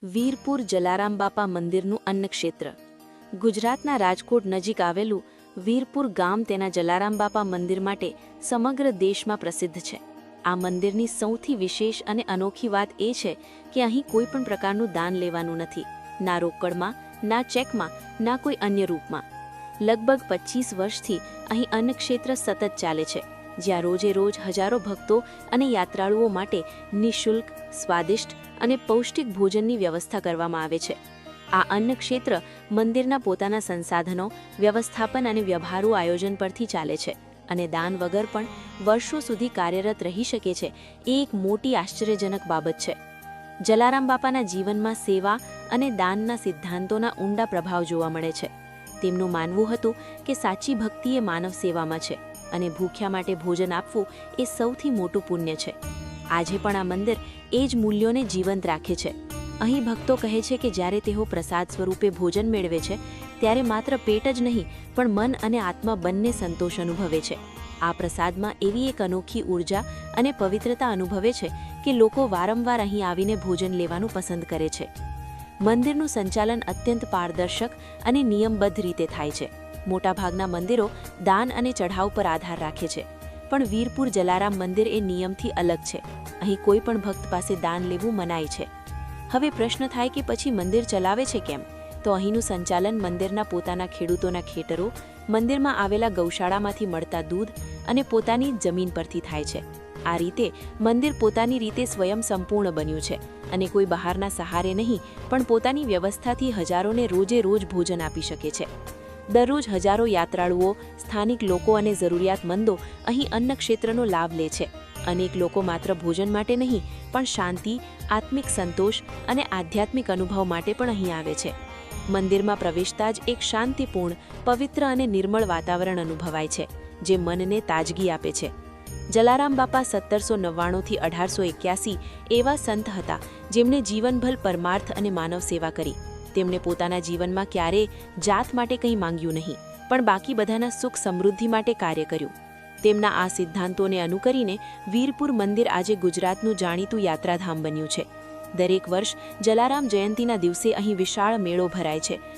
વીરપુર જલારામ બાપા મંદિરનું અન્નક્ષેત્ર ગુજરાતના રાજકોટ નજીક આવેલું વીરપુર ગામ તેના જલારામ બાપા મંદિર માટે સમગ્ર દેશમાં પ્રસિદ્ધ છે. આ મંદિરની સૌથી વિશેષ અને અનોખી વાત એ છે કે અહીં કોઈ પણ પ્રકારનું દાન લેવાનું નથી, ના રોકડમાં, ના ચેકમાં, ના કોઈ અન્ય રૂપમાં. લગભગ 25 વર્ષથી અહીં અન્નક્ષેત્ર સતત ચાલે છે, જ્યાં રોજે રોજ હજારો ભક્તો અને યાત્રાળુઓ માટે નિઃશુલ્ક, સ્વાદિષ્ટ અને પૌષ્ટિક ભોજનની વ્યવસ્થા કરવામાં આવે છે. આ અન્નક્ષેત્ર મંદિરના પોતાના સંસાધનો, વ્યવસ્થાપન અને વ્યવહારુ આયોજન પરથી ચાલે છે અને દાન વગર પણ વર્ષો સુધી કાર્યરત રહી શકે છે. એ એક મોટી આશ્ચર્યજનક બાબત છે. જલારામ બાપાના જીવનમાં સેવા અને દાનના સિદ્ધાંતોના ઊંડા પ્રભાવ જોવા મળે છે. તેમનું માનવું હતું કે સાચી ભક્તિ એ માનવ સેવામાં છે અને ભૂખ્યા માટે ભોજન આપવું એ સૌથી મોટું પુણ્ય છે. આજે પણ આ મંદિર એ જ મૂલ્યોને જીવંત રાખે છે. અહીં ભક્તો કહે છે કે જ્યારે તેઓ પ્રસાદ સ્વરૂપે ભોજન મેળવે છે ત્યારે માત્ર પેટ જ નહીં પણ મન અને આત્મા બંને સંતોષ અનુભવે છે. આ પ્રસાદમાં એવી એક અનોખી ઊર્જા અને પવિત્રતા અનુભવે છે કે લોકો વારંવાર અહીં આવીને ભોજન લેવાનું પસંદ કરે છે. મંદિરનું સંચાલન અત્યંત પારદર્શક અને નિયમબદ્ધ રીતે થાય છે. મોટાભાગના મંદિરો દાન અને ચઢાવ પર આધાર રાખે છે, પણ વીરપુર જલારામ મંદિર એ નિયમથી અલગ છે. અહીં કોઈ પણ ભક્ત પાસે દાન લેવું મનાય છે. હવે પ્રશ્ન થાય કે પછી મંદિર ચલાવે છે કેમ? તો અહીંનું સંચાલન મંદિરના પોતાના ખેડૂતોના ખેતરો, મંદિરમાં આવેલા ગૌશાળામાંથી મળતા દૂધ અને પોતાની જમીન પરથી થાય છે. આ રીતે મંદિર પોતાની રીતે સ્વયં સંપૂર્ણ બન્યું છે અને કોઈ બહારના સહારે નહીં પણ પોતાની વ્યવસ્થાથી હજારોને રોજે રોજ ભોજન આપી શકે છે. દરરોજ હજારો યાત્રાળુઓ, સ્થાનિક લોકો અને જરૂરિયાતમંદો અહીં અન્નક્ષેત્રનો લાભ લે છે. અનેક લોકો માત્ર ભોજન માટે નહીં પણ શાંતિ, આત્મિક સંતોષ અને આધ્યાત્મિક અનુભવ માટે પણ અહીં આવે છે. મંદિરમાં પ્રવેશતા જ એક શાંતિપૂર્ણ, પવિત્ર અને નિર્મળ વાતાવરણ અનુભવાય છે, જે મનને તાજગી આપે છે. જલારામ બાપા 1799થી 1881 એવા સંત હતા જેમણે જીવનભર પરમાર્થ અને માનવ સેવા કરી. તેમણે પોતાના જીવનમાં ક્યારેય જાત માટે કંઈ માંગ્યું નહીં, પણ બાકી બધાના સુખ સમૃદ્ધિ માટે કાર્ય કર્યું. તેમના આ સિદ્ધાંતોને અનુકરીને વીરપુર મંદિર આજે ગુજરાતનું જાણીતું યાત્રાધામ બન્યું છે. દરેક વર્ષ જલારામ જયંતીના દિવસે અહીં વિશાળ મેળો ભરાય છે.